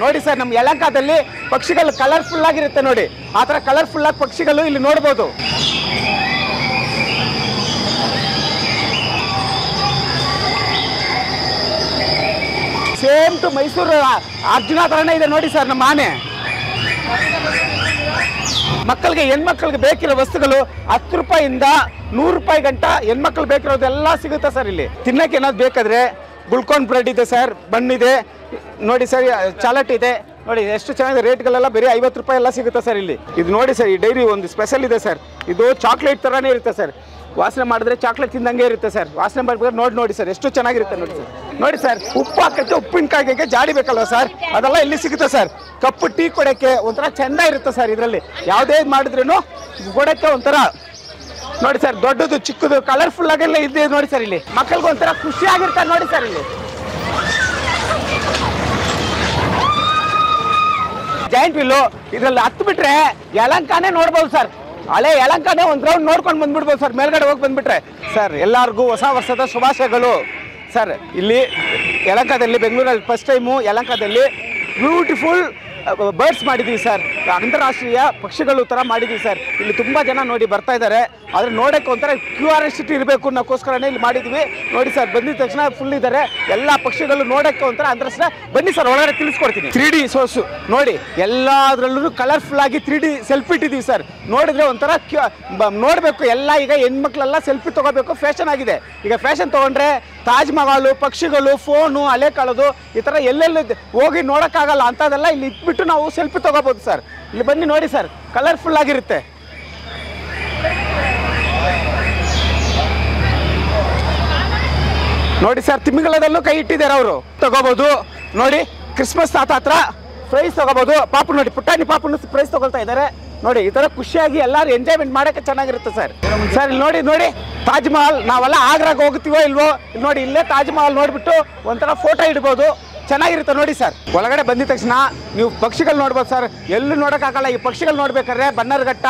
ನೋಡಿ ಸರ್, ನಮ್ಮ ಯಲಹಂಕದಲ್ಲಿ ಪಕ್ಷಿಗಳು ಕಲರ್ಫುಲ್ ಆಗಿರುತ್ತೆ ನೋಡಿ. ಆ ಥರ ಕಲರ್ಫುಲ್ ಆಗಿ ಪಕ್ಷಿಗಳು ಇಲ್ಲಿ ನೋಡ್ಬೋದು. ಸೇಮ್ ಟು ಮೈಸೂರು ಅರ್ಜುನ ಥರನೇ ಇದೆ ನೋಡಿ ಸರ್ ನಮ್ಮ ಆನೆ. ಮಕ್ಕಳಿಗೆ ಹೆಣ್ಮಕ್ಳಿಗೆ ಬೇಕಿರೋ ವಸ್ತುಗಳು 10 ರೂಪಾಯಿಂದ 100 ರೂಪಾಯಿ ಗಂಟ ಹೆಣ್ಮಕ್ಳು ಬೇಕಿರೋದೆಲ್ಲ ಸಿಗುತ್ತೆ ಸರ್. ಇಲ್ಲಿ ತಿನ್ನಕ್ಕೆ ಏನಾದ್ರು ಬೇಕಾದ್ರೆ ಗುಲ್ಕೋನ್ ಬ್ರೆಡ್ ಇದೆ ಸರ್, ಬಣ್ಣಿದೆ ನೋಡಿ ಸರ್, ಚಾಲಟ್ ಇದೆ ನೋಡಿ, ಎಷ್ಟು ಚೆನ್ನಾಗಿದೆ. ರೇಟ್ಗಳೆಲ್ಲ ಬೇರೆ 50 ರೂಪಾಯಿ ಎಲ್ಲ ಸಿಗುತ್ತೆ ಸರ್ ಇಲ್ಲಿ. ಇದು ನೋಡಿ ಸರ್, ಈ ಡೈರಿ ಒಂದು ಸ್ಪೆಷಲ್ ಇದೆ ಸರ್. ಇದು ಚಾಕ್ಲೇಟ್ ಥರನೇ ಇರುತ್ತೆ ಸರ್, ವಾಸನೆ ಮಾಡಿದ್ರೆ ಚಾಕ್ಲೇಟ್ ತಿಂದಂಗೆ ಇರುತ್ತೆ ಸರ್. ವಾಸನೆ ಮಾಡ್ಬೇಕಾದ್ರೆ ನೋಡಿ ಸರ್, ಎಷ್ಟು ಚೆನ್ನಾಗಿರುತ್ತೆ ನೋಡಿ ಸರ್. ನೋಡಿ ಸರ್, ಉಪ್ಪು ಹಾಕಕ್ಕೆ ಉಪ್ಪಿನಕಾಯಿಗೆ ಜಾಡಿ ಬೇಕಲ್ವ ಸರ್, ಅದೆಲ್ಲ ಇಲ್ಲಿ ಸಿಗುತ್ತೆ ಸರ್. ಕಪ್ಪು ಟೀ ಕೊಡೋಕ್ಕೆ ಒಂಥರ ಚೆಂದ ಇರುತ್ತೆ ಸರ್. ಇದರಲ್ಲಿ ಯಾವುದೇ ಮಾಡಿದ್ರೂ ಕೊಡೋಕ್ಕೆ ಒಂಥರ ನೋಡಿ ಸರ್, ದೊಡ್ಡದು ಚಿಕ್ಕದು ಕಲರ್ಫುಲ್ ಆಗೆಲ್ಲ ಇದೆ ನೋಡಿ ಸರ್. ಇಲ್ಲಿ ಮಕ್ಕಳಿಗೆ ಒಂಥರ ಖುಷಿಯಾಗಿರ್ತಾರೆ ನೋಡಿ ಸರ್. ಇಲ್ಲಿ ಜಾಯಿಂಟ್ ವೀಲು ಇದರಲ್ಲಿ ಹತ್ತು ಬಿಟ್ರೆ ಯಲಹಂಕನೇ ನೋಡ್ಬೋದು ಸರ್. ಹಳೆ ಯಲಹಂಕನೇ ಒಂದು ರೌಂಡ್ ನೋಡ್ಕೊಂಡು ಬಂದ್ಬಿಡ್ಬೋದು ಸರ್, ಮೇಲ್ಗಡೆ ಹೋಗಿ ಬಂದ್ಬಿಟ್ರೆ ಸರ್. ಎಲ್ಲರಿಗೂ ಹೊಸ ವರ್ಷದ ಶುಭಾಶಯಗಳು ಸರ್. ಇಲ್ಲಿ ಯಲಹಂಕದಲ್ಲಿ, ಬೆಂಗಳೂರಲ್ಲಿ ಫಸ್ಟ್ ಟೈಮು ಯಲಹಂಕದಲ್ಲಿ ಬ್ಯೂಟಿಫುಲ್ ಬರ್ಡ್ಸ್ ಮಾಡಿದ್ದೀವಿ ಸರ್. ಅಂತಾರಾಷ್ಟ್ರೀಯ ಪಕ್ಷಿಗಳು ಥರ ಮಾಡಿದ್ದೀವಿ ಸರ್. ಇಲ್ಲಿ ತುಂಬ ಜನ ನೋಡಿ ಬರ್ತಾ ಇದ್ದಾರೆ. ಆದರೆ ನೋಡೋಕ್ಕೆ ಒಂಥರ ಕ್ಯೂರಿಯಾಸಿಟಿ ಇರಬೇಕು ಅನ್ನೋಕ್ಕೋಸ್ಕರನೇ ಇಲ್ಲಿ ಮಾಡಿದ್ವಿ ನೋಡಿ ಸರ್. ಬಂದಿದ ತಕ್ಷಣ ಫುಲ್ ಇದ್ದಾರೆ ಎಲ್ಲ ಪಕ್ಷಿಗಳು ನೋಡೋಕ್ಕೆ ಒಂಥರ ಅಂತಾರಾಷ್ಟ್ರೀಯ. ಬನ್ನಿ ಸರ್, ಒಳಗಡೆ ತಿಳಿಸ್ಕೊಡ್ತೀನಿ. 3D ಸೋರ್ಸು ನೋಡಿ, ಎಲ್ಲದರಲ್ಲೂ ಕಲರ್ಫುಲ್ ಆಗಿ 3D ಸೆಲ್ಫಿ ಇಟ್ಟಿದ್ದೀವಿ ಸರ್. ನೋಡಿದ್ರೆ ಒಂಥರ ನೋಡಬೇಕು ಎಲ್ಲ. ಈಗ ಹೆಣ್ಮಕ್ಳೆಲ್ಲ ಸೆಲ್ಫಿ ತೊಗೋಬೇಕು, ಫ್ಯಾಷನ್ ಆಗಿದೆ ಈಗ. ಫ್ಯಾಷನ್ ತೊಗೊಂಡ್ರೆ ತಾಜ್ ಮಹಲ್, ಪಕ್ಷಿಗಳು, ಫೋನು, ಅಲೆ ಕಾಳೋದು ಈ ಥರ ಎಲ್ಲೆಲ್ಲಿ ಹೋಗಿ ನೋಡೋಕ್ಕಾಗಲ್ಲ. ಅಂಥದ್ದೆಲ್ಲ ಇಲ್ಲಿ ಇಟ್ಬಿಟ್ಟು ನಾವು ಸೆಲ್ಫಿ ತೊಗೋಬೋದು ಸರ್. ಇಲ್ಲಿ ಬನ್ನಿ ನೋಡಿ ಸರ್, ಕಲರ್ಫುಲ್ ಆಗಿರುತ್ತೆ. ನೋಡಿ ಸರ್, ತಿಮ್ಮಿಗಳದಲ್ಲೂ ಕೈ ಇಟ್ಟಿದ್ದಾರೆ ಅವರು, ತಗೋಬಹುದು ನೋಡಿ. ಕ್ರಿಸ್ಮಸ್ ತಾತ ಹತ್ರ ಪ್ರೈಸ್ ತಗೋಬಹುದು. ಪಾಪು ನೋಡಿ, ಪುಟ್ಟಾಣಿ ಪಾಪು ಪ್ರೈಸ್ ತಗೊಳ್ತಾ ಇದ್ದಾರೆ ನೋಡಿ. ಈ ಥರ ಖುಷಿಯಾಗಿ ಎಲ್ಲರೂ ಎಂಜಾಯ್ಮೆಂಟ್ ಮಾಡೋಕ್ಕೆ ಚೆನ್ನಾಗಿರುತ್ತೆ ಸರ್. ಸರ್ ಇಲ್ಲಿ ನೋಡಿ ನೋಡಿ, ತಾಜ್ ಮಹಲ್. ನಾವೆಲ್ಲ ಆಗ್ರಾಗ ಹೋಗ್ತೀವೋ ಇಲ್ವೋ, ಇಲ್ಲಿ ನೋಡಿ, ಇಲ್ಲೇ ತಾಜ್ ಮಹಲ್ ನೋಡಿಬಿಟ್ಟು ಒಂಥರ ಫೋಟೋ ಇಡ್ಬೋದು, ಚೆನ್ನಾಗಿರುತ್ತೆ ನೋಡಿ ಸರ್. ಒಳಗಡೆ ಬಂದಿದ ತಕ್ಷಣ ನೀವು ಪಕ್ಷಿಗಳು ನೋಡ್ಬೋದು ಸರ್. ಎಲ್ಲೂ ನೋಡೋಕ್ಕಾಗಲ್ಲ. ಈ ಪಕ್ಷಿಗಳು ನೋಡ್ಬೇಕಾದ್ರೆ ಬನ್ನರ್ಘಟ್ಟ,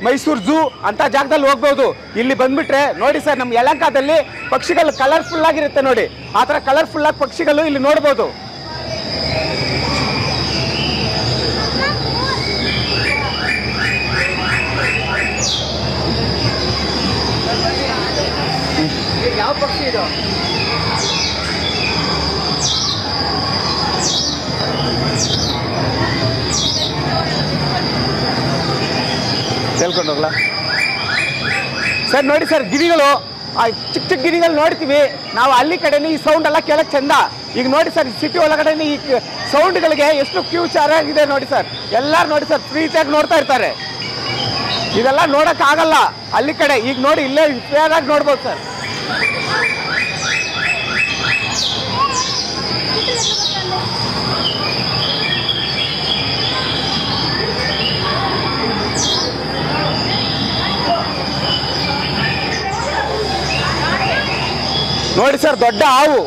ಮೈಸೂರು ಝೂ ಅಂತ ಜಾಗದಲ್ಲಿ ಹೋಗ್ಬೋದು. ಇಲ್ಲಿ ಬಂದ್ಬಿಟ್ರೆ ನೋಡಿ ಸರ್, ನಮ್ಮ ಯಲಹಂಕದಲ್ಲಿ ಪಕ್ಷಿಗಳು ಕಲರ್ಫುಲ್ ಆಗಿರುತ್ತೆ ನೋಡಿ. ಆ ಥರ ಕಲರ್ಫುಲ್ ಆಗಿ ಪಕ್ಷಿಗಳು ಇಲ್ಲಿ ನೋಡ್ಬೋದು. ಯಾವ ಪಕ್ಷಿ ಇದು? ಹೇಳ್ಕೊಂಡು ಹೋಗ್ಲಾ ಸರ್? ನೋಡಿ ಸರ್, ಗಿರಿಗಳು, ಚಿಕ್ಕ ಚಿಕ್ಕ ಗಿರಿಗಳು ನೋಡ್ತೀವಿ ನಾವು. ಅಲ್ಲಿ ಕಡೆನೇ ಈ ಸೌಂಡ್ ಎಲ್ಲ ಕೇಳಕ್ಕೆ ಚಂದ. ಈಗ ನೋಡಿ ಸರ್, ಸಿಟಿ ಒಳಗಡೆ ಈ ಸೌಂಡ್ಗಳಿಗೆ ಎಷ್ಟು ಫ್ಯೂಚರ್ ಆಗಿದೆ ನೋಡಿ ಸರ್. ಎಲ್ಲರೂ ನೋಡಿ ಸರ್, ಪ್ರೀತಿಯಾಗಿ ನೋಡ್ತಾ ಇರ್ತಾರೆ. ಇದೆಲ್ಲ ನೋಡೋಕ್ಕಾಗಲ್ಲ ಅಲ್ಲಿ ಕಡೆ. ಈಗ ನೋಡಿ, ಇಲ್ಲೇ ಫೇರಾಗಿ ನೋಡ್ಬೋದು ಸರ್. ನೋಡಿ ಸರ್, ದೊಡ್ಡ ಹಾವು.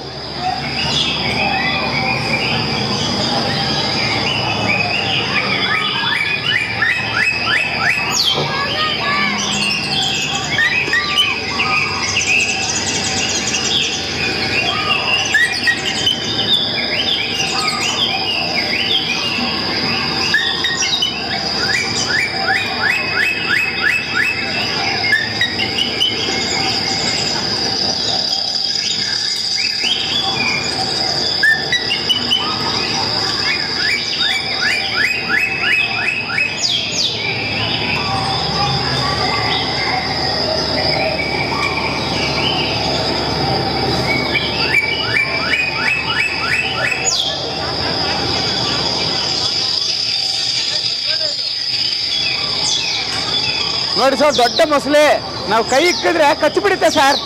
ನೋಡಿ ಸರ್, ದೊಡ್ಡ ಮೊಸಳೆ. ನಾವು ಕೈ ಇಕ್ಕಿದ್ರೆ ಕಚ್ಚಿ ಬಿಡುತ್ತೆ ಸರ್.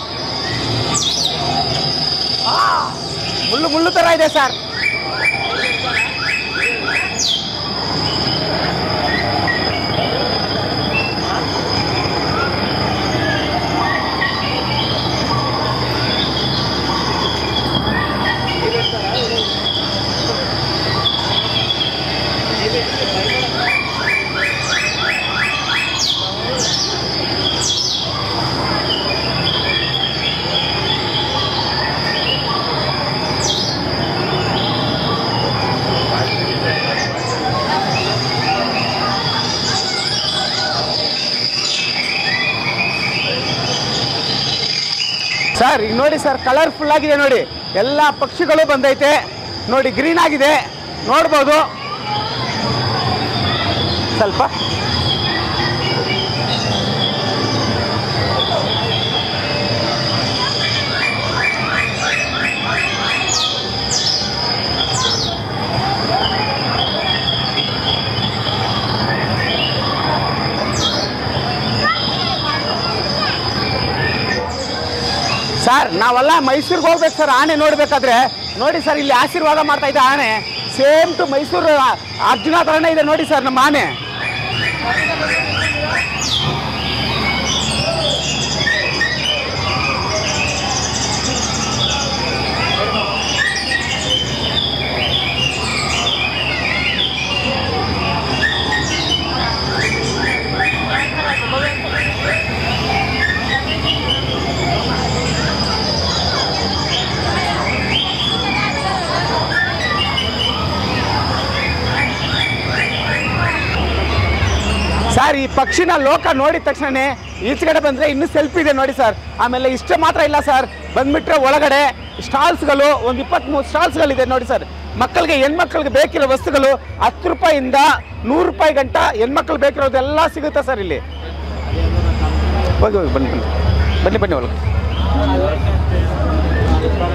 ಮುಳ್ಳು ಮುಳ್ಳು ತರ ಇದೆ ಸರ್. ಸರ್ ಈಗ ನೋಡಿ ಸರ್, ಕಲರ್ಫುಲ್ ಆಗಿದೆ ನೋಡಿ, ಎಲ್ಲ ಪಕ್ಷಿಗಳು ಬಂದೈತೆ ನೋಡಿ, ಗ್ರೀನ್ ಆಗಿದೆ ನೋಡ್ಬೋದು. ಸ್ವಲ್ಪ ಸರ್ ನಾವೆಲ್ಲ ಮೈಸೂರಿಗೆ ಹೋಗ್ಬೇಕು ಸರ್ ಆನೆ ನೋಡ್ಬೇಕಾದ್ರೆ. ನೋಡಿ ಸರ್, ಇಲ್ಲಿ ಆಶೀರ್ವಾದ ಮಾಡ್ತಾ ಇದೆ ಆನೆ, ಸೇಮ್ ಟು ಮೈಸೂರು ಅರ್ಜುನ ಥರನೇ ಇದೆ ನೋಡಿ ಸರ್ ನಮ್ಮ ಆನೆ. ಸರ್ ಈ ಪಕ್ಷಿನ ಲೋಕ ನೋಡಿದ ತಕ್ಷಣ ಈಚೆ ಕಡೆ ಬಂದರೆ ಇನ್ನೂ ಸೆಲ್ಫಿ ಇದೆ ನೋಡಿ ಸರ್. ಆಮೇಲೆ ಇಷ್ಟೇ ಮಾತ್ರ ಇಲ್ಲ ಸರ್, ಬಂದ್ಬಿಟ್ರೆ ಒಳಗಡೆ ಸ್ಟಾಲ್ಸ್ಗಳು ಒಂದು 23 ಸ್ಟಾಲ್ಸ್ಗಳಿದೆ ನೋಡಿ ಸರ್. ಮಕ್ಕಳಿಗೆ ಹೆಣ್ಮಕ್ಳಿಗೆ ಬೇಕಿರೋ ವಸ್ತುಗಳು 10 ರೂಪಾಯಿಂದ 100 ರೂಪಾಯಿ ಗಂಟ ಹೆಣ್ಮಕ್ಳು ಬೇಕಿರೋದೆಲ್ಲ ಸಿಗುತ್ತೆ ಸರ್ ಇಲ್ಲಿ. ಹೋಗಿ ಹೋಗಿ ಬನ್ನಿ ಬನ್ನಿ ಬನ್ನಿ ಬನ್ನಿ ಒಳಗೆ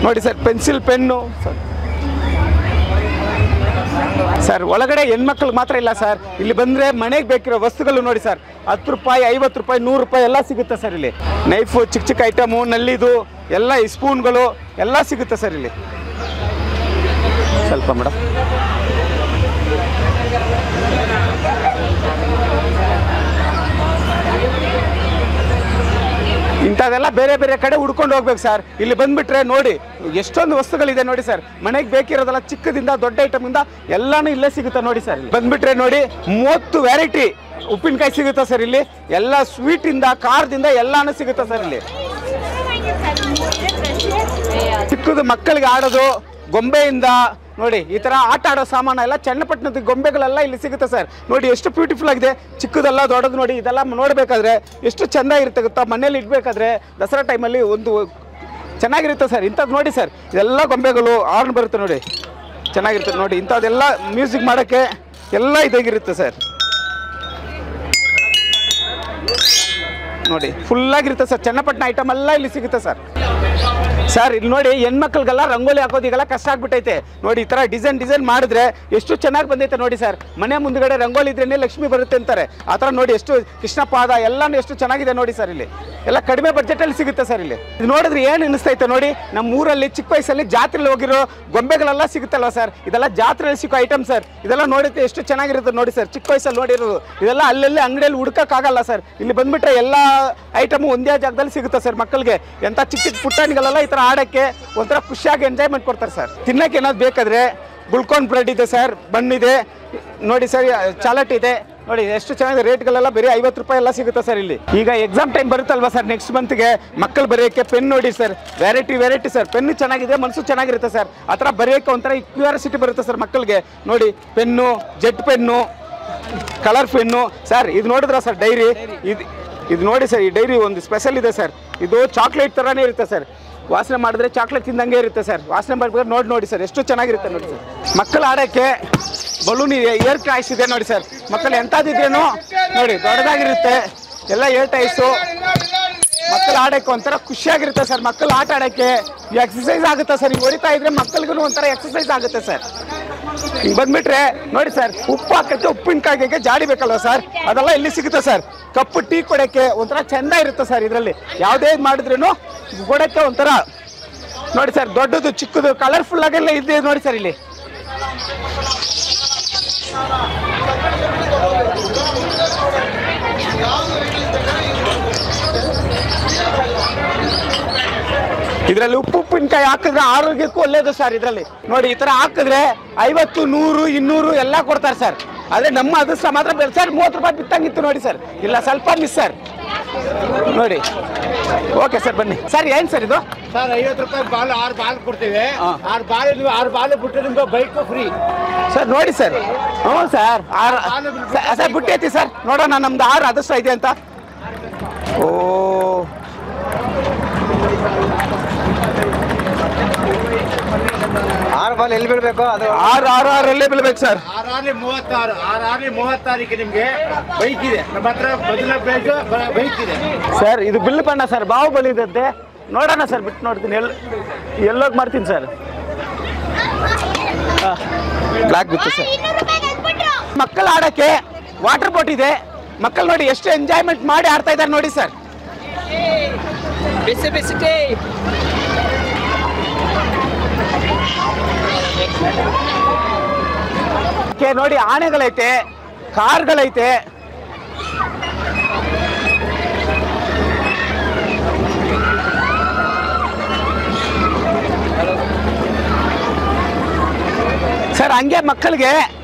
ನೋಡಿ ಸರ್, ಪೆನ್ಸಿಲ್ ಪೆನ್ನು ಸರ್. ಒಳಗಡೆ ಹೆಣ್ಮಕ್ಳಿಗೆ ಮಾತ್ರ ಇಲ್ಲ ಸರ್, ಇಲ್ಲಿ ಬಂದರೆ ಮನೆಗೆ ಬೇಕಿರೋ ವಸ್ತುಗಳು ನೋಡಿ ಸರ್, 10 ರೂಪಾಯಿ 50 ರೂಪಾಯಿ 100 ರೂಪಾಯಿ ಎಲ್ಲ ಸಿಗುತ್ತೆ ಸರ್ ಇಲ್ಲಿ. ನೈಫು, ಚಿಕ್ಕ ಚಿಕ್ಕ ಐಟಮು, ನಲ್ಲಿದು ಎಲ್ಲ, ಈ ಸ್ಪೂನ್ಗಳು ಎಲ್ಲ ಸಿಗುತ್ತೆ ಸರ್ ಇಲ್ಲಿ. ಸ್ವಲ್ಪ ಮೇಡಮ್ ಇಂಥದ್ದೆಲ್ಲ ಬೇರೆ ಬೇರೆ ಕಡೆ ಹುಡ್ಕೊಂಡು ಹೋಗ್ಬೇಕು ಸರ್. ಇಲ್ಲಿ ಬಂದ್ಬಿಟ್ರೆ ನೋಡಿ ಎಷ್ಟೊಂದು ವಸ್ತುಗಳಿದೆ ನೋಡಿ ಸರ್, ಮನೆಗೆ ಬೇಕಿರೋದೆಲ್ಲ ಚಿಕ್ಕದಿಂದ ದೊಡ್ಡ ಐಟಮಿಂದ ಎಲ್ಲಾನು ಇಲ್ಲೇ ಸಿಗುತ್ತೆ ನೋಡಿ ಸರ್. ಬಂದ್ಬಿಟ್ರೆ ನೋಡಿ 30 ವೆರೈಟಿ ಉಪ್ಪಿನಕಾಯಿ ಸಿಗುತ್ತೆ ಸರ್ ಇಲ್ಲಿ, ಎಲ್ಲ ಸ್ವೀಟಿಂದ ಖಾರದಿಂದ ಎಲ್ಲಾನು ಸಿಗುತ್ತೆ ಸರ್ ಇಲ್ಲಿ. ಚಿಕ್ಕದು ಮಕ್ಕಳಿಗೆ ಆಡೋದು ಗೊಂಬೆಯಿಂದ ನೋಡಿ, ಈ ಥರ ಆಟ ಆಡೋ ಸಾಮಾನು ಎಲ್ಲ ಚನ್ನಪಟ್ಟಣದ ಗೊಂಬೆಗಳೆಲ್ಲ ಇಲ್ಲಿ ಸಿಗುತ್ತೆ ಸರ್. ನೋಡಿ ಎಷ್ಟು ಬ್ಯೂಟಿಫುಲ್ ಆಗಿದೆ, ಚಿಕ್ಕದೆಲ್ಲ ದೊಡ್ಡದು ನೋಡಿ, ಇದೆಲ್ಲ ನೋಡಬೇಕಾದ್ರೆ ಎಷ್ಟು ಚೆಂದ ಇರುತ್ತೆ ಗೊತ್ತಾ. ಮನೇಲಿ ಇಡಬೇಕಾದ್ರೆ ದಸರಾ ಟೈಮಲ್ಲಿ ಒಂದು ಚೆನ್ನಾಗಿರುತ್ತೆ ಸರ್. ಇಂಥದ್ದು ನೋಡಿ ಸರ್, ಇದೆಲ್ಲ ಗೊಂಬೆಗಳು ಆರ್ನ್ ಬರುತ್ತೆ ನೋಡಿ, ಚೆನ್ನಾಗಿರುತ್ತೆ ನೋಡಿ. ಇಂಥದ್ದೆಲ್ಲ ಮ್ಯೂಸಿಕ್ ಮಾಡೋಕ್ಕೆ ಎಲ್ಲ ಇದಾಗಿರುತ್ತೆ ಸರ್. ನೋಡಿ ಫುಲ್ಲಾಗಿರುತ್ತೆ ಸರ್, ಚನ್ನಪಟ್ಟಣ ಐಟಮ್ ಎಲ್ಲ ಇಲ್ಲಿ ಸಿಗುತ್ತೆ ಸರ್. ಸರ್ ಇಲ್ಲಿ ನೋಡಿ, ಹೆಣ್ಮಕ್ಳಿಗೆಲ್ಲ ರಂಗೋಲಿ ಹಾಕೋದು ಈಗೆಲ್ಲ ಕಷ್ಟ ಆಗ್ಬಿಟ್ಟೈತೆ ನೋಡಿ. ಈ ಥರ ಡಿಸೈನ್ ಮಾಡಿದ್ರೆ ಎಷ್ಟು ಚೆನ್ನಾಗಿ ಬಂದೈತೆ ನೋಡಿ ಸರ್. ಮನೆ ಮುಂದ್ಗಡೆ ರಂಗೋಲಿ ಇದ್ರೇನೆ ಲಕ್ಷ್ಮಿ ಬರುತ್ತೆ ಅಂತಾರೆ, ಆ ಥರ ನೋಡಿ ಎಷ್ಟು ಕೃಷ್ಣ ಪಾದ ಎಲ್ಲಾನು ಎಷ್ಟು ಚೆನ್ನಾಗಿದೆ ನೋಡಿ ಸರ್. ಇಲ್ಲಿ ಎಲ್ಲ ಕಡಿಮೆ ಬಜೆಟಲ್ಲಿ ಸಿಗುತ್ತೆ ಸರ್. ಇಲ್ಲಿ ಇದು ನೋಡಿದ್ರೆ ಏನು ಅನಿಸ್ತೈತೆ ನೋಡಿ, ನಮ್ಮ ಊರಲ್ಲಿ ಚಿಕ್ಕ ವಯಸ್ಸಲ್ಲಿ ಜಾತ್ರೆಯಲ್ಲಿ ಹೋಗಿರೋ ಗೊಂಬೆಗಳೆಲ್ಲ ಸಿಗುತ್ತಲ್ವ ಸರ್, ಇದೆಲ್ಲ ಜಾತ್ರೆಯಲ್ಲಿ ಸಿಕ್ಕೋ ಐಟಮ್ ಸರ್. ಇದೆಲ್ಲ ನೋಡಿದ್ರೆ ಎಷ್ಟು ಚೆನ್ನಾಗಿರುತ್ತೆ ನೋಡಿ ಸರ್, ಚಿಕ್ಕ ವಯಸ್ಸಲ್ಲಿ ನೋಡಿರೋದು. ಇದೆಲ್ಲ ಅಲ್ಲೆಲ್ಲಿ ಅಂಗಡಿಯಲ್ಲಿ ಹುಡ್ಕೋಕ್ಕಾಗಲ್ಲ ಸರ್. ಇಲ್ಲಿ ಬಂದ್ಬಿಟ್ರೆ ಎಲ್ಲ ಐಟಮು ಒಂದೇ ಜಾಗದಲ್ಲಿ ಸಿಗುತ್ತೆ ಸರ್. ಮಕ್ಕಳಿಗೆ ಎಂಥ ಚಿಕ್ಕ ಚಿಕ್ಕ ಪುಟ್ಟಾಣಿಗಳೆಲ್ಲ ಈ ಥರ ಆಡೋಕ್ಕೆ ಒಂಥರ ಖುಷಿಯಾಗಿ ಎಂಜಾಯ್ಮೆಂಟ್ ಕೊಡ್ತಾರೆ ಸರ್. ತಿನ್ನಕ್ಕೆ ಏನಾದ್ರು ಬೇಕಾದ್ರೆ ಗುಲ್ಕೋನ್ ಬ್ರೆಡ್ ಇದೆ ಸರ್, ಬಣ್ಣಿದೆ ನೋಡಿ ಸರ್, ಚಾಲಟ್ ಇದೆ ನೋಡಿ, ಎಷ್ಟು ಚೆನ್ನಾಗಿದೆ. ರೇಟ್ಗಳೆಲ್ಲ ಬರೀ 50 ರೂಪಾಯಿ ಎಲ್ಲ ಸಿಗುತ್ತೆ ಸರ್ ಇಲ್ಲಿ. ಈಗ ಎಕ್ಸಾಮ್ ಟೈಮ್ ಬರುತ್ತಲ್ವಾ ಸರ್, ನೆಕ್ಸ್ಟ್ ಮಂತ್ಗೆ ಮಕ್ಕಳು ಬರೆಯೋಕ್ಕೆ ಪೆನ್ ನೋಡಿ ಸರ್, ವೆರೈಟಿ ಸರ್. ಪೆನ್ನು ಚೆನ್ನಾಗಿದೆ, ಮನಸ್ಸು ಚೆನ್ನಾಗಿರುತ್ತೆ ಸರ್. ಆ ಥರ ಬರೆಯೋಕ್ಕೆ ಒಂಥರ ಕ್ಯೂರಿಯಾಸಿಟಿ ಬರುತ್ತೆ ಸರ್ ಮಕ್ಕಳಿಗೆ. ನೋಡಿ pen, jet pen, colour pen sir. ಇದು ನೋಡಿದ್ರ ಸರ್ ಡೈರಿ, ಇದು ನೋಡಿ ಸರ್, ಈ ಡೈರಿ ಒಂದು ಸ್ಪೆಷಲ್ ಇದೆ ಸರ್. ಇದು ಚಾಕ್ಲೇಟ್ ಥರನೇ ಇರುತ್ತೆ ಸರ್, ವಾಸನೆ ಮಾಡಿದ್ರೆ ಚಾಕ್ಲೇಟ್ ತಿಂದಂಗೆ ಇರುತ್ತೆ ಸರ್. ವಾಸನೆ ಮಾಡ್ಬೇಕಾದ್ರೆ ನೋಡಿ ಸರ್ ಎಷ್ಟು ಚೆನ್ನಾಗಿರುತ್ತೆ ನೋಡಿ ಸರ್. ಮಕ್ಕಳು ಆಡೋಕ್ಕೆ ಬಲೂನ್ ಇದೆ, ಏರ್ ಟಾಯ್ಸ್ ಇದೆ ನೋಡಿ ಸರ್. ಮಕ್ಕಳು ಎಂಥದ್ದಿದ್ರೇನು ನೋಡಿ ದೊಡ್ಡದಾಗಿರುತ್ತೆ, ಎಲ್ಲ ಏರ್ ಟಾಯ್ಸು. ಮಕ್ಕಳು ಆಡೋಕ್ಕೆ ಒಂಥರ ಖುಷಿಯಾಗಿರುತ್ತೆ ಸರ್. ಮಕ್ಕಳು ಆಟ ಆಡೋಕ್ಕೆ ಎಕ್ಸಸೈಸ್ ಆಗುತ್ತೆ ಸರ್. ಈಗ ಹೊಡಿತಾ ಇದ್ರೆ ಮಕ್ಕಳಿಗೂ ಒಂಥರ ಎಕ್ಸಸೈಸ್ ಆಗುತ್ತೆ ಸರ್. ಹಿಂಗೆ ಬಂದ್ಬಿಟ್ರೆ ನೋಡಿ ಸರ್, ಉಪ್ಪು ಹಾಕೋಕ್ಕೆ ಉಪ್ಪಿನಕಾಯಿಗೆ ಜಾಡಿ ಬೇಕಲ್ವ ಸರ್, ಅದೆಲ್ಲ ಇಲ್ಲಿ ಸಿಗುತ್ತೆ ಸರ್. ಕಪ್ಪು ಟೀ ಕೊಡೋಕ್ಕೆ ಒಂಥರ ಚೆಂದ ಇರುತ್ತೆ ಸರ್. ಇದರಲ್ಲಿ ಯಾವುದೇ ಇದು ಮಾಡಿದ್ರೂ ಕೊಡೋಕ್ಕೆ ಒಂಥರ ನೋಡಿ ಸರ್, ದೊಡ್ಡದು ಚಿಕ್ಕದು ಕಲರ್ಫುಲ್ ಆಗೆಲ್ಲ ಇದೆ ನೋಡಿ ಸರ್ ಇಲ್ಲಿ. ಇದರಲ್ಲಿ ಉಪ್ಪಿನಕಾಯಿ ಹಾಕಿದ್ರೆ ಆರೋಗ್ಯಕ್ಕೂ ಒಳ್ಳೇದು ಸರ್. ಇದರಲ್ಲಿ ನೋಡಿ ಈ ಥರ ಹಾಕಿದ್ರೆ 50, 100, 200 ಎಲ್ಲ ಕೊಡ್ತಾರೆ ಸರ್. ಆದರೆ ನಮ್ಮ ಅದೃಷ್ಟ ಮಾತ್ರ ಸರ್ 30 ರೂಪಾಯಿ ಬಿತ್ತಂಗಿತ್ತು ನೋಡಿ ಸರ್. ಇಲ್ಲ ಸ್ವಲ್ಪ ಮಿಸ್ ಸರ್ ನೋಡಿ. ಓಕೆ ಸರ್ ಬನ್ನಿ ಸರ್. ಏನು ಸರ್ ಇದು ಸರ್? 50 ರೂಪಾಯಿ ಬಾಲ್ 6 ಬಾಲ್ ಕೊಡ್ತೀವಿ. 6 ಬಾಲ್ ನೀವು 6 ಬಾಲ್ ಬಿಟ್ಟು ನಿಮ್ಗೆ ಬೈಕು ಫ್ರೀ ಸರ್. ನೋಡಿ ಸರ್, ಹ್ಞೂ ಸರ್, ಸರ್ ಬಿಟ್ಟೈತಿ ಸರ್. ನೋಡೋಣ ನಮ್ದು 6 ಅದೃಷ್ಟ ಇದೆ ಅಂತ. ಓ 6 ಬಾಲ್ ಎಲ್ಲಿ ಬೀಳ್ಬೇಕು ಅದು 6 ಬೀಳ್ಬೇಕು ಸರ್. 6 ನಿಮ್ಗೆ ಬೈಕ್ ಇದೆ ನಮ್ಮ ಹತ್ರ, ಬೈಕ್ ಇದೆ ಸರ್. ಇದು ಬಿಲ್ ಬಣ್ಣ ಸರ್, ಬಾಹುಬಲಿ ಇದಂತೆ. ನೋಡೋಣ ಸರ್, ಬಿಟ್ಟು ನೋಡ್ತೀನಿ. ಎಲ್ಲೋಗಿ ಮಾಡ್ತೀನಿ ಸರ್. ಬ್ಲಾಕ್ ಬಿತ್ತು ಸರ್. ಮಕ್ಕಳು ಆಡೋಕ್ಕೆ ವಾಟರ್ ಬೋಟ್ ಇದೆ. ಮಕ್ಕಳು ನೋಡಿ ಎಷ್ಟು ಎಂಜಾಯ್ಮೆಂಟ್ ಮಾಡಿ ಆಡ್ತಾ ಇದ್ದಾರೆ ನೋಡಿ ಸರ್. ನೋಡಿ ಆನೆಗಳೈತೆ, ಕಾರ್ಗಳೈತೆ. ಸರ್ ಹಂಗೆ ಮಕ್ಕಳಿಗೆ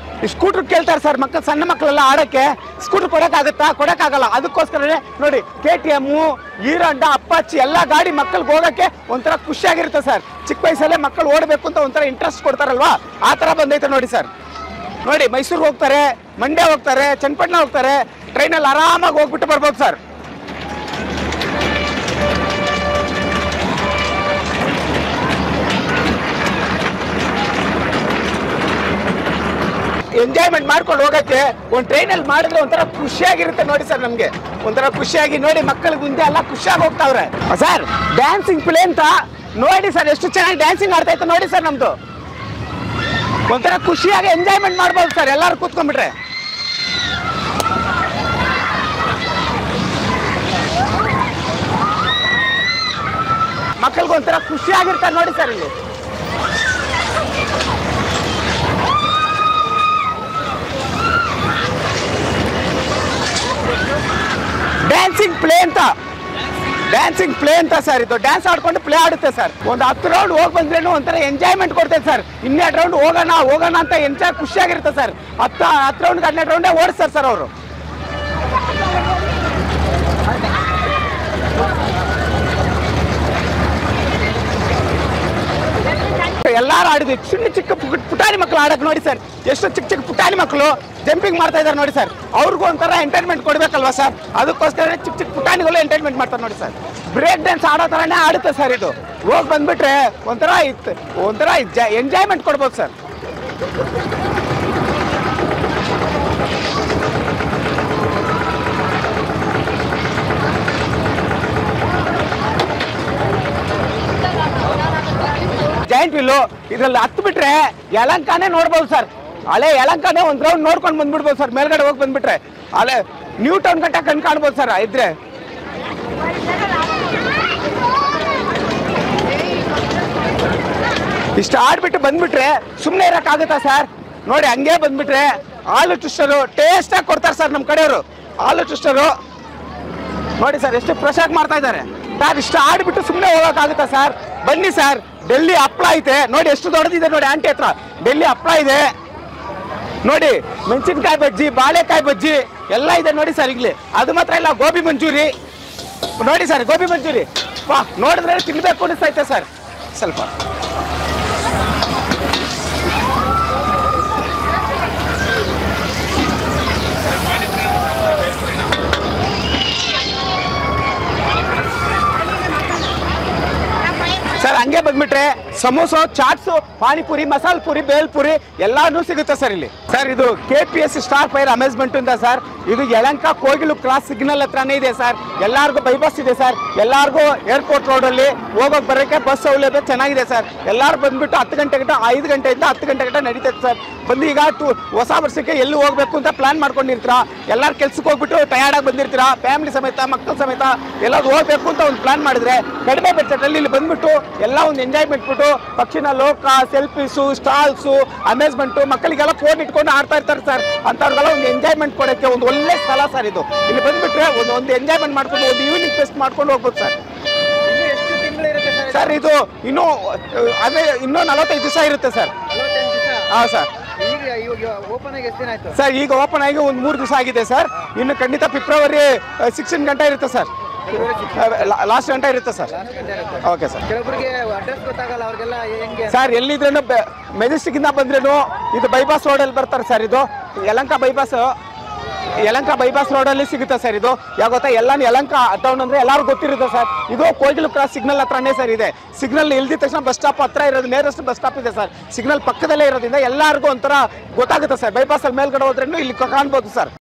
ಸ್ಕೂಟರ್ ಕೇಳ್ತಾರೆ ಸರ್. ಮಕ್ಕಳು, ಸಣ್ಣ ಮಕ್ಕಳೆಲ್ಲ ಆಡೋಕ್ಕೆ ಸ್ಕೂಟರ್ ಕೊಡೋಕ್ಕಾಗಲ್ಲ. ಅದಕ್ಕೋಸ್ಕರನೇ ನೋಡಿ KTM, ಹೀರೋ ಹೋಂಡಾ, ಅಪ್ಪಾಚಿ ಎಲ್ಲ ಗಾಡಿ ಮಕ್ಕಳಿಗೆ ಹೋಗೋಕ್ಕೆ ಒಂಥರ ಖುಷಿಯಾಗಿರುತ್ತೆ ಸರ್. ಚಿಕ್ಕ ವಯಸ್ಸಲ್ಲೇ ಮಕ್ಕಳು ಓಡಬೇಕು ಅಂತ ಒಂಥರ ಇಂಟ್ರೆಸ್ಟ್ ಕೊಡ್ತಾರಲ್ವಾ, ಆ ಥರ ಬಂದೈತೆ ನೋಡಿ ಸರ್. ನೋಡಿ ಮೈಸೂರಿಗೆ ಹೋಗ್ತಾರೆ, ಮಂಡ್ಯ ಹೋಗ್ತಾರೆ, ಚನ್ನಪಟ್ಟಣ ಹೋಗ್ತಾರೆ, ಟ್ರೈನಲ್ಲಿ ಆರಾಮಾಗಿ ಹೋಗ್ಬಿಟ್ಟು ಬರ್ಬೋದು ಸರ್. ಎಂಜಾಯ್ಮೆಂಟ್ ಮಾಡ್ಕೊಂಡು ಹೋಗಕ್ಕೆ ಒಂದು ಟ್ರೈನಲ್ಲಿ ಮಾಡಿದ್ರೆ ಒಂಥರ ಖುಷಿಯಾಗಿರುತ್ತೆ ನೋಡಿ ಸರ್. ನಮಗೆ ಒಂಥರ ಖುಷಿಯಾಗಿ ನೋಡಿ ಮಕ್ಕಳಿಗೆ ಮುಂದೆ ಎಲ್ಲ ಖುಷಿಯಾಗಿ ಹೋಗ್ತಾವ್ರೆ ಸರ್. ಡ್ಯಾನ್ಸಿಂಗ್ ಪ್ಲೇ ಅಂತ ನೋಡಿ ಸರ್, ಎಷ್ಟು ಚೆನ್ನಾಗಿ ಡ್ಯಾನ್ಸಿಂಗ್ ಆಡ್ತಾ ಇತ್ತು ನೋಡಿ ಸರ್. ನಮ್ದು ಒಂಥರ ಖುಷಿಯಾಗಿ ಎಂಜಾಯ್ಮೆಂಟ್ ಮಾಡ್ಬೋದು ಸರ್, ಎಲ್ಲರೂ ಕೂತ್ಕೊಂಡ್ಬಿಟ್ರೆ. ಮಕ್ಕಳಿಗೆ ಒಂಥರ ಖುಷಿಯಾಗಿರ್ತಾರೆ ನೋಡಿ ಸರ್. ಇಲ್ಲಿ ಡ್ಯಾನ್ಸಿಂಗ್ ಪ್ಲೇ ಅಂತ ಸರ್. ಇದು ಡ್ಯಾನ್ಸ್ ಆಡ್ಕೊಂಡು ಪ್ಲೇ ಆಡುತ್ತೆ ಸರ್. ಒಂದು 10 ರೌಂಡ್ ಹೋಗಿ ಬಂದ್ರೇನು ಒಂಥರ ಎಂಜಾಯ್ಮೆಂಟ್ ಕೊಡ್ತೇವೆ ಸರ್. 12 ರೌಂಡ್ ಹೋಗೋಣ ಅಂತ ಎಂಜಾಯ್ ಖುಷಿಯಾಗಿರುತ್ತೆ ಸರ್. 10 ರೌಂಡ್ 12 ರೌಂಡೇ ಓಡಿಸ್ತಾರೆ ಸರ್ ಅವರು. ಎಲ್ಲಾರು ಆಡಿದ್ವಿ. ಚಿಕ್ಕ ಪುಟಾಣಿ ಮಕ್ಕಳು ಆಡಕ್ ನೋಡಿ ಸರ್, ಎಷ್ಟು ಚಿಕ್ಕ ಪುಟಾಣಿ ಮಕ್ಕಳು ಜಂಪಿಂಗ್ ಮಾಡ್ತಾ ಇದ್ದಾರೆ ನೋಡಿ ಸರ್. ಅವ್ರಿಗೂ ಒಂಥರ ಎಂಟರ್ಟೈನ್ಮೆಂಟ್ ಕೊಡ್ಬೇಕಲ್ವಾ ಸರ್, ಅದಕ್ಕೋಸ್ಕರ ಚಿಕ್ಕ ಪುಟಾಣಿಗಳು ಎಂಟರ್ಟೈನ್ಮೆಂಟ್ ಮಾಡ್ತಾರೆ ನೋಡಿ ಸರ್. ಬ್ರೇಕ್ ಡ್ಯಾನ್ಸ್ ಆಡೋ ಥರನೇ ಆಡುತ್ತೆ ಸರ್. ಇದು ಹೋಗಿ ಬಂದ್ಬಿಟ್ರೆ ಒಂಥರ ಎಂಜಾಯ್ಮೆಂಟ್ ಕೊಡ್ಬೋದು ಸರ್. ಜಾಯಿಂಟ್ ವೀಲು ಇದ್ರಲ್ಲಿ ಹತ್ತು ಬಿಟ್ರೆ ಯಲಹಂಕನೇ ನೋಡ್ಬೋದು ಸರ್. ಹಳೆ ಯಲಹಂಕನೇ ಒಂದು ರೌಂಡ್ ನೋಡ್ಕೊಂಡು ಬಂದ್ಬಿಡ್ಬೋದು ಸರ್. ಮೇಲ್ಗಡೆ ಹೋಗಿ ಬಂದ್ಬಿಟ್ರೆ ಹಳೆ ನ್ಯೂ ಟೌನ್ ಗಂಟ ಕಣ್ ಕಾಣ್ಬೋದು ಸರ್ ಇದ್ರೆ. ಇಷ್ಟು ಆಡ್ಬಿಟ್ಟು ಬಂದ್ಬಿಟ್ರೆ ಸುಮ್ಮನೆ ಇರೋಕ್ಕಾಗುತ್ತಾ ಸರ್? ನೋಡಿ ಹಂಗೆ ಬಂದ್ಬಿಟ್ರೆ ಆಲೂ ಟ್ವಿಸ್ಟರು ಟೇಸ್ಟಾಗಿ ಕೊಡ್ತಾರೆ ಸರ್ ನಮ್ಮ ಕಡೆಯವರು. ಆಲೂ ಟ್ವಿಸ್ಟರು ನೋಡಿ ಸರ್ ಎಷ್ಟು ಫ್ರೆಶ್ ಆಗಿ ಮಾಡ್ತಾ ಇದ್ದಾರೆ ಸರ್. ಇಷ್ಟು ಆಡ್ಬಿಟ್ಟು ಸುಮ್ಮನೆ ಹೋಗೋಕ್ಕಾಗುತ್ತಾ ಸರ್? ಬನ್ನಿ ಸರ್. ಡೆಲ್ಲಿ ಹಪ್ಪಳ ಐತೆ ನೋಡಿ, ಎಷ್ಟು ದೊಡ್ಡದಿದೆ ನೋಡಿ. ಆಂಟಿ ಹತ್ರ ಡೆಲ್ಲಿ ಹಪ್ಪಳ ಇದೆ ನೋಡಿ. ಮೆಣಸಿನ್ಕಾಯಿ ಬಜ್ಜಿ, ಬಾಳೆಕಾಯಿ ಬಜ್ಜಿ ಎಲ್ಲ ಇದೆ ನೋಡಿ ಸರ್. ಈಗಲೇ ಅದು ಮಾತ್ರ ಇಲ್ಲ, ಗೋಬಿ ಮಂಚೂರಿ ನೋಡಿ ಸರ್. ಗೋಬಿ ಮಂಚೂರಿ ನೋಡಿದ್ರೆ ತಿನ್ಬೇಕು ಅನಿಸ್ತೈತೆ ಸರ್. ಸ್ವಲ್ಪ ಸರ್ ಹಂಗೆ ಬಂದ್ಬಿಟ್ರೆ ಸಮೋಸ, ಚಾಟ್ಸು, ಪಾನಿಪುರಿ, ಮಸಾಲ ಪುರಿ, ಬೇಲ್ ಪುರಿ ಎಲ್ಲಾನು ಸಿಗುತ್ತೆ ಸರ್ ಇಲ್ಲಿ. ಸರ್ ಇದು KPS ಸ್ಟಾರ್ ಫೈರ್ ಅಮ್ಯೂಸ್ಮೆಂಟ್ ಅಂತ ಸರ್. ಇದು ಯಲಹಂಕ ಕೋಗಿಲು ಕ್ರಾಸ್ ಸಿಗ್ನಲ್ ಹತ್ರನೇ ಇದೆ ಸರ್. ಎಲ್ಲಾರ್ಗೂ ಬೈಬಸ್ ಇದೆ ಸರ್. ಎಲ್ಲಾರ್ಗೂ ಏರ್ಪೋರ್ಟ್ ರೋಡಲ್ಲಿ ಹೋಗೋಕೆ ಬರೋಕ್ಕೆ ಬಸ್ ಸೌಲಭ್ಯ ಚೆನ್ನಾಗಿದೆ ಸರ್. ಎಲ್ಲರೂ ಬಂದ್ಬಿಟ್ಟು 10 ಗಂಟೆ ಗಂಟ 5 ಗಂಟೆಯಿಂದ 10 ಗಂಟೆ ಗಂಟ ನಡೀತೈತೆ ಸರ್. ಬಂದು ಈಗ ಹೊಸ ವರ್ಷಕ್ಕೆ ಎಲ್ಲಿ ಹೋಗ್ಬೇಕು ಅಂತ ಪ್ಲಾನ್ ಮಾಡ್ಕೊಂಡಿರ್ತೀರಾ. ಎಲ್ಲರೂ ಕೆಲ್ಸಕ್ಕೆ ಹೋಗ್ಬಿಟ್ಟು ಟಯರ್ಡಾಗಿ ಬಂದಿರ್ತೀರಾ. ಫ್ಯಾಮಿಲಿ ಸಮೇತ ಮಕ್ಕಳ ಸಮೇತ ಎಲ್ಲರೂ ಹೋಗ್ಬೇಕು ಅಂತ ಒಂದು ಪ್ಲಾನ್ ಮಾಡಿದ್ರೆ ಕಡಿಮೆ ಬಡ್ಜೆಟಲ್ಲಿ ಇಲ್ಲಿ ಬಂದ್ಬಿಟ್ಟು ಎಲ್ಲ ಒಂದು ಎಂಜಾಯ್ಮೆಂಟ್ ಬಿಟ್ಟು ಪಕ್ಷಿನ ಲೋಕ, ಸೆಲ್ಫೀಸು, ಸ್ಟಾಲ್ಸು, ಅಮ್ಯೂಸ್ಮೆಂಟು, ಮಕ್ಕಳಿಗೆಲ್ಲ ಫೋನ್ ಇಟ್ಕೊಂಡು ಆಡ್ತಾ ಇರ್ತಾರೆ ಸರ್. ಅಂಥವ್ರಿಗೆಲ್ಲ ಒಂದು ಎಂಜಾಯ್ಮೆಂಟ್ ಕೊಡೋಕ್ಕೆ ಒಂದು ಒಳ್ಳೆ ಸ್ಥಳ ಸರ್ ಇದು. ಇಲ್ಲಿ ಬಂದ್ಬಿಟ್ರೆ ಒಂದು ಎಂಜಾಯ್ಮೆಂಟ್ ಮಾಡ್ಕೊಂಡು ಒಂದು ಈವ್ನಿಂಗ್ ಫೆಸ್ಟ್ ಮಾಡ್ಕೊಂಡು ಹೋಗ್ಬೋದು ಸರ್. ಸರ್ ಇದು ಇನ್ನೂ 45 ದಿವಸ ಇರುತ್ತೆ ಸರ್. ಹಾಂ ಸರ್. ಸರ್ ಈಗ ಓಪನ್ ಆಗಿ ಒಂದು 3 ದಿವಸ ಆಗಿದೆ ಸರ್. ಇನ್ನು ಖಂಡಿತ ಫೆಬ್ರವರಿ 16 ಗಂಟೆ ಇರುತ್ತೆ ಸರ್. ಲಾಸ್ಟ್ ಗಂಟೆ ಇರುತ್ತೆ ಸರ್. Okay sir. ಸರ್ ಎಲ್ಲಿದ್ರೇನು ಮೆಜೆಸ್ಟಿಕ್ ಇಂದ ಬಂದ್ರೇನು ಇದು ಬೈಪಾಸ್ ರೋಡಲ್ಲಿ ಬರ್ತಾರೆ ಸರ್. ಇದು ಯಲಹಂಕ ಬೈಪಾಸ್ ಯಲಹಂಕ ಬೈಪಾಸ್ ರೋಡಲ್ಲಿ ಸಿಗುತ್ತೆ ಸರ್ ಇದು. ಯಾವ ಗೊತ್ತಾ, ಯಲಹಂಕ ಟೌನ್ ಅಂದರೆ ಎಲ್ಲರಿಗೂ ಗೊತ್ತಿರುತ್ತೆ ಸರ್. ಇದು ಕೋಗಿಲು ಕ್ರಾಸ್ ಸಿಗ್ನಲ್ ಹತ್ರನೇ ಸರ್ ಇದೆ. ಸಿಗ್ನಲ್ ಇಲ್ದಿದ ತಕ್ಷಣ ಬಸ್ ಸ್ಟಾಪ್ ಹತ್ರ ಇರೋದು, ನೇರಸ್ಟ್ ಬಸ್ ಸ್ಟಾಪ್ ಇದೆ ಸರ್. ಸಿಗ್ನಲ್ ಪಕ್ಕದಲ್ಲೇ ಇರೋದ್ರಿಂದ ಎಲ್ಲರಿಗೂ ಒಂಥರ ಗೊತ್ತಾಗುತ್ತೆ ಸರ್. ಬೈಪಾಸಲ್ಲಿ ಮೇಲ್ಗಡೆ ಹೋದ್ರೂ ಇಲ್ಲಿ ಕಾಣ್ಬೋದು ಸರ್.